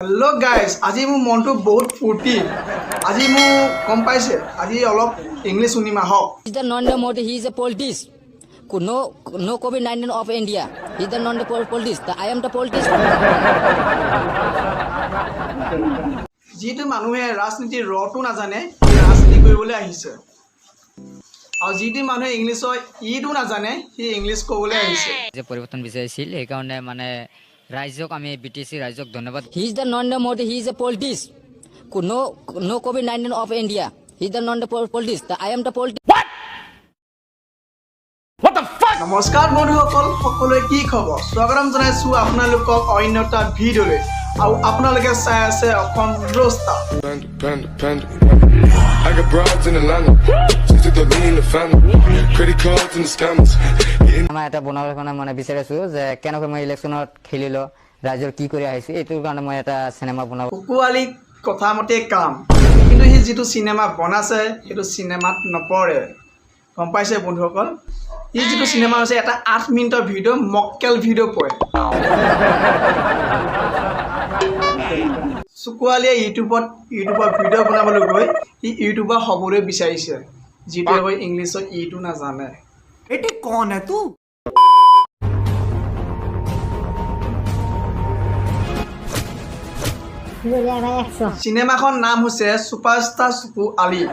Hello guys আজি মোৰ মনটো বহুত ফূৰ্তি আজি মোৰ কম পাইছে আজি অলপ ইংলিছ শুনিমা হওক He's the non-Modi. He is a politics. No COVID-19 of India. He's the non-politics. I am the politics. যিটো মানুহে ৰাজনীতিৰ ৰটো নাজানে সি ৰাজনীতি কৰিবলৈ আহিছে আৰু যিটো মানুহে ইংলিছৰ ইটো নাজানে সি ইংলিছ ক'বলৈ আহিছে যে পৰিৱৰ্তন বিচাৰিছিল এই কাৰণে মানে ৰাজ্যক আমি বিটিসি ৰাজ্যক ধন্যবাদ He is the non-Modi. He is a politics. No COVID-19 of India. He is the non-politics. I am the politics. নমস্কাৰ বন্ধুসকল সকলোৱে কি খবৰ স্বাগতম জনাইছো আপোনালোকক অন্য এটা ভিডিঅ'লৈ আৰু আপোনালোকে চাই আছে Assam ৰস্তা I got broads in Atlanta, just to throw me in the family, credit cards and the scammers. আমাৰ এটা বনাবৰ কাৰণে মানে বিচাৰিছো যে কেনেকৈ মই ইলেকশ্যনত খেলিলো ৰাজ্যৰ কি কৰি আহিছো এইটোৰ কাৰণে মই এটা চিনেমা বনাব কুকুৱালী কথা মতে কাম কিন্তু সি যিটো চিনেমা বনাইছে সেইটো চিনেমাত নপৰে গম পাইছে বন্ধুসকল ই যিটো চিনেমা হৈছে এটা 8 মিনিটৰ ভিডিঅ' মক্কেল ভিডিঅ' পৰে কুকুৱালীয়ে ইউটিউবত ভিডিঅ' বনাবলৈ গৈ সি ইউটিউবাৰ হ'বলৈ বিচাৰিছে যিটোৱে গৈ ইংলিছত ইটো নাজানে बेटे कौन है तू চিনেমাখন নাম হৈছে ছুপাৰষ্টাৰ চুকু আলী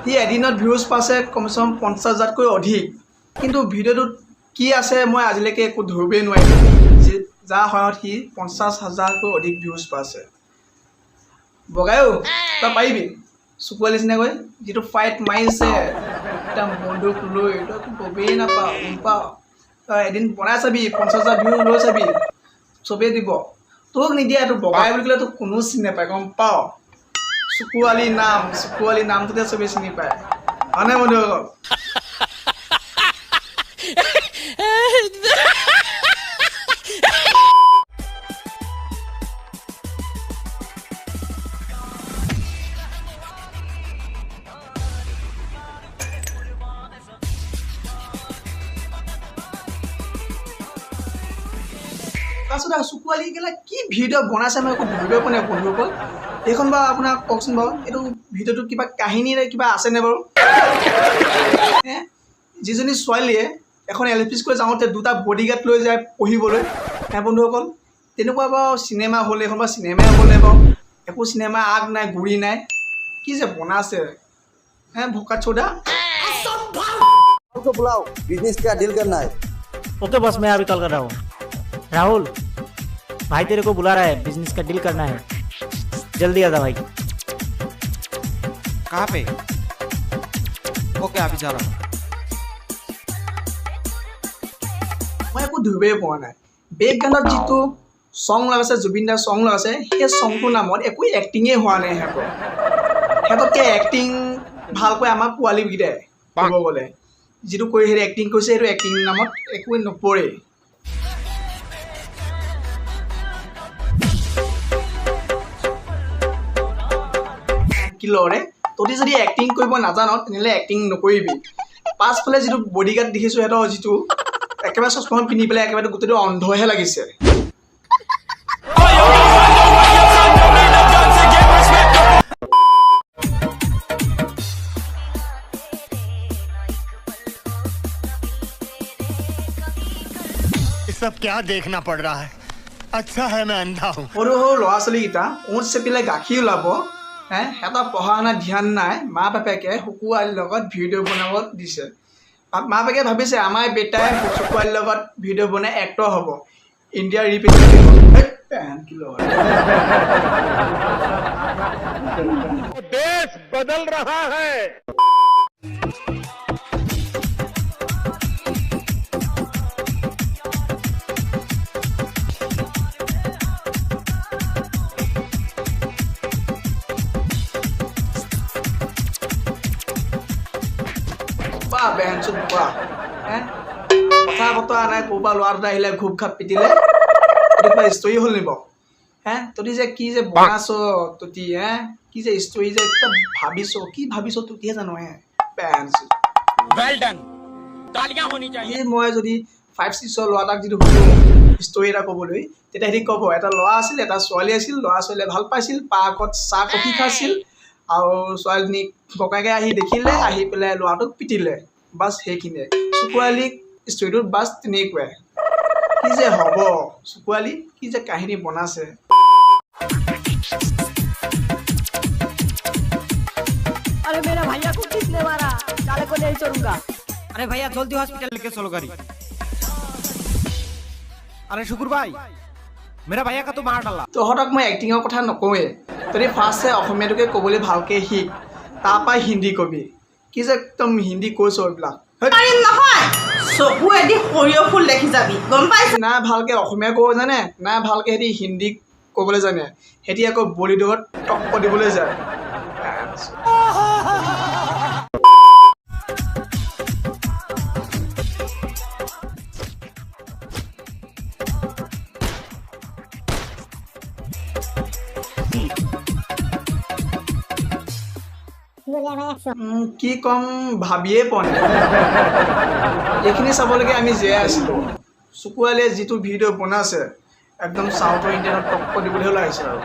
সি এদিনত ভিউজ পাইছে কমচে কম 50,000তকৈ অধিক কিন্তু ভিডিঅ'টোত কি আছে মই আজিলৈকে একো ধৰিবই নোৱাৰিলোঁ যাৰ সহায়ত সি 50,000তকৈ অধিক ভিউজ পাইছে বগায়ো তই পাৰিবি চুকু আলী চিনাকৈ যিটো ফাইট মাৰিছে একদম বন্ধুক লৈ তই গমেই নাপাওঁ তই এদিন বনাই চাবি 50,000 ভিউজ লৈ চাবি চবেই দিব তোক নিদিয়ে এইটো বগাই বুলি ক'লে তোক কোনো চিনি নাপায় গম পাওঁ চুকু আলী নামটোতে চবেই চিনি পায় হয়নে বন্ধুসকল তাৰপিছত চুকু আলী গেলা কি ভিডিঅ' বনাইছে মই একো ধৰিবই পৰা নাই বন্ধুসকল এইখন বাৰু আপোনাক কওকচোন বাৰু এইটো ভিডিঅ'টো কিবা কাহিনীৰে কিবা আছেনে বাৰু যিজনী ছোৱালীয়ে এখন LP স্কুলত যাওঁতে দুটা বডিগাৰ্ড লৈ যায় পঢ়িবলৈ বন্ধুসকল তেনেকুৱা বাৰু চিনেমা হ'ল এইখন বাৰু চিনেমাই হ'লে বাৰু একো চিনেমা আগ নাই গুৰি নাই কি যে বনাইছে ভোকা চোদা को बुलाओ बिजनेस का डील करना है ओके बस मैं अभी कॉल कर रहा हूँ राहुल भाई तेरे को बुला रहा है बिजनेस का डील करना है जल्दी आ जा भाई कहाँ पे ओके अभी जा रहा हूँ মই একো ধৰিবই পৰা নাই বেকগ্ৰাউণ্ডত যিটো ছং লগাইছে জুবিন দাৰ ছং লগাইছে সেই ছংটোৰ নামত একো এক্টিঙেই হোৱা নাই সিহঁততকৈ এক্টিং ভালকৈ আমাৰ পোৱালীকেইটাই ক'ব গ'লে যিটো কৰি সেই এক্টিং কৰিছে সেইটো এক্টিং নামত একোৱে নপৰে কিলৰে তহঁতি যদি এক্টিং কৰিব নাজান তেনেহ'লে এক্টিং নকৰিবি পাছফালে যিটো বডিগাৰ্ড দেখিছোঁ সিহঁতৰ যিটো একেবাৰে চশমাখন পিন্ধি পেলাই একেবাৰে গোটেইটো অন্ধহে লাগিছে सब क्या देखना पड़ रहा है अच्छा है मैं अंधा हूँ সৰু সৰু ল'ৰা ছোৱালীকেইটা ওঁঠ চেপিলে গাখীৰ ওলাব সিহঁতৰ পঢ়া শুনা ধ্যান নাই মা বাপেকে চুকু আলীৰ লগত ভিডিঅ' বনাব দিছে মা বাপেকে ভাবিছে আমাৰ বেটাই চুকু আলীৰ লগত ভিডিঅ' বনাই এক্টৰ হ'ব ইণ্ডিয়াৰ ৰিপ্ৰেজেণ্টেটিভ देश बदल रहा है কথা বতৰা নাই ক'ৰবাৰ ল'ৰা দুটা আহিলে ঘূপ ঘাপ পিটিলে ষ্টৰি হ'ল নিব তহঁতি যে কি যে বনাইছ তহঁতি কি যে ষ্টৰি যে কি ভাবিছ তহঁতিহে জানো মই যদি 5-6 ল'ৰা এটাক যদি সুধোঁ ষ্টৰি এটা ক'বলৈ, তেতিয়া সিহঁতি ক'ব এটা ল'ৰা আছিল এটা ছোৱালী আছিল, ল'ৰা ছোৱালীয়ে ভাল পাইছিল, পাৰ্কত চাহ কফি খাইছিল আৰু ছোৱালীজনীক ককায়েকে আহি দেখিলে, আহি পেলাই ল'ৰাটোক পিটিলে, বাছ সেইখিনিয়ে চুকুৱালীক ষ্টৰিটোত বাছ তেনেকুৱাই। কি যে হ'ব চুকুৱালী, কি যে কাহিনী বনাইছে। अरे मेरा भैया को किसने मारा? साले को नहीं छोड़ूंगा। अरे भैया जल्दी हॉस्पिटल लेके चलो गाड़ी। अरे शुक्र भाई मेरा भैया का तो मार डाला। তহঁতক মই এক্টিঙৰ কথা নকওঁৱেই, তহঁতি ফাৰ্ষ্টে অসমীয়াটোকে ক'বলৈ ভালকৈ শিক, তাৰপৰা হিন্দী কবি। কি যে একদম হিন্দী কৈছ এইবিলাক। নহয় চকুৱেদি সৰিয়হ ফুল দেখি যাবি, গম পাইছ? না ভালকৈ অসমীয়া ক'ব জানে, না ভালকৈ সিহঁতি হিন্দী ক'বলৈ জানে, সিহঁতি আকৌ বলিউডত টক্ক দিবলৈ যায়। কি ক'ম ভাবিয়ে পোৱা নাই। এইখিনি চাবলৈকে আমি জীয়াই আছিলোঁ। চুকুৱালীয়ে যিটো ভিডিঅ' বনাইছে একদম চাউথৰ ইণ্ডিয়ানত টক্কৰ দিবলৈ ওলাইছে আৰু।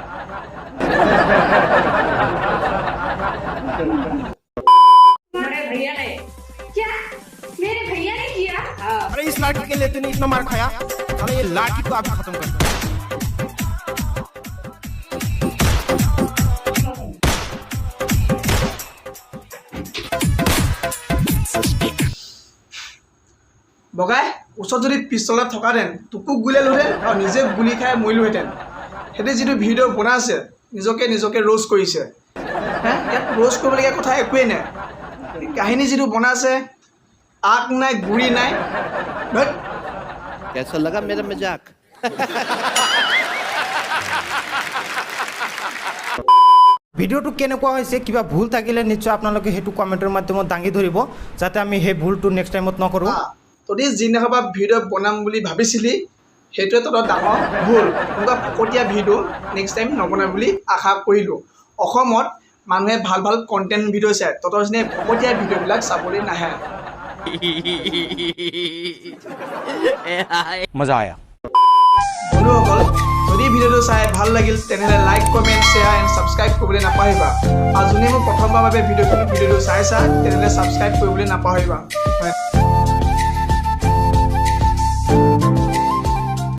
अरे इस लाठी के लिए तूने इतना मार खाया, अरे ये लाठी को अभी खत्म कर। বগাই ওচৰত যদি পিষ্টলত থকাহেঁতেন তোকো গুলিয়ালোহেঁতেন আৰু নিজে গুলি খাই মৰিলোহেঁতেন। সিহঁতে যিটো ভিডিঅ' বনাইছে নিজকে ৰ'ষ্ট কৰিছে। ইয়াত ৰ'ষ্ট কৰিবলগীয়া কথা একোৱেই নাই। কাহিনী যিটো বনাইছে আগ নাই গুৰি নাই। कैसा लगा मेरा मजाक? ভিডিঅ'টো কেনেকুৱা হৈছে, কিবা ভুল থাকিলে নিশ্চয় আপোনালোকে সেইটো কমেণ্টৰ মাধ্যমত দাঙি ধৰিব, যাতে আমি সেই ভুলটো নেক্সট টাইমত নকৰোঁ। তহঁতি যিদিনাখনৰপৰা ভিডিঅ' বনাম বুলি ভাবিছিলি সেইটোৱে তহঁতৰ ডাঙৰ ভুল। এনেকুৱা ফকতীয়া ভিডিঅ' নেক্সট টাইম নবনাই বুলি আশা কৰিলোঁ। অসমত মানুহে ভাল ভাল কণ্টেণ্ট ভিডিঅ' চায়, তহঁতৰ নিচিনা ফকতীয়া ভিডিঅ'বিলাক চাবলৈ নাহে। मजा आया। বন্ধুসকল, যদি ভিডিঅ'টো চাই ভাল লাগিল তেনেহ'লে like comment share and subscribe কৰিবলৈ নাপাহৰিবা। আৰু যোনে মোক প্ৰথমবাৰৰ বাবে ভিডিঅ'টো চাইছা তেনেহ'লে ছাবস্ক্ৰাইব কৰিবলৈ নাপাহৰিবা।